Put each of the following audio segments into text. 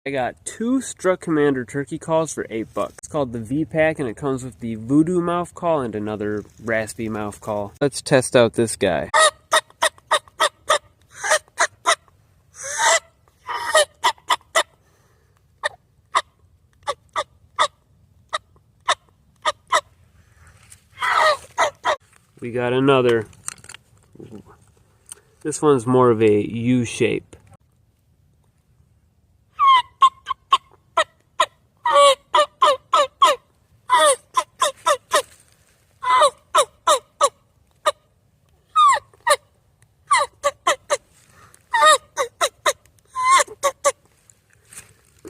I got 2 Strut Commander turkey calls for $8. It's called the V-Pack, and it comes with the Voodoo mouth call and another raspy mouth call. Let's test out this guy. We got another. This one's more of a U shape.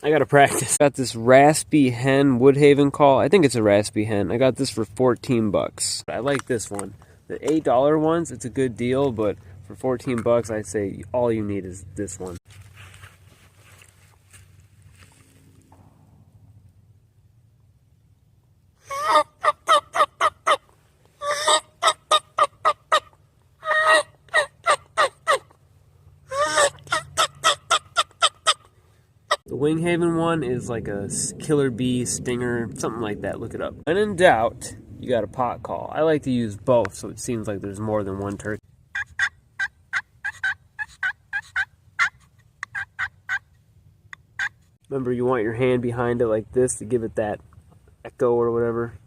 I gotta practice. Got this Raspy Hen Woodhaven call. I think it's a Raspy Hen. I got this for $14. I like this one. The $8 ones, it's a good deal, but for $14, I'd say all you need is this one. The Winghaven one is like a Killer Bee, Stinger, something like that. Look it up. When in doubt, you got a pot call. I like to use both, so it seems like there's more than one turkey. Remember, you want your hand behind it like this to give it that echo or whatever.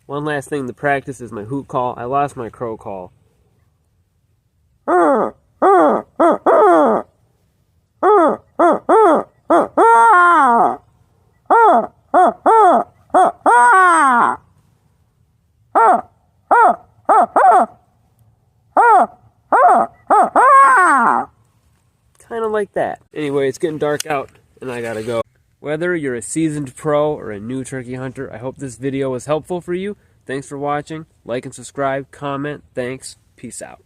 One last thing to practice is my hoot call. I lost my crow call. Kind of like that. Anyway, it's getting dark out and I gotta go. Whether you're a seasoned pro or a new turkey hunter, I hope this video was helpful for you. Thanks for watching. Like and subscribe, comment. Thanks. Peace out.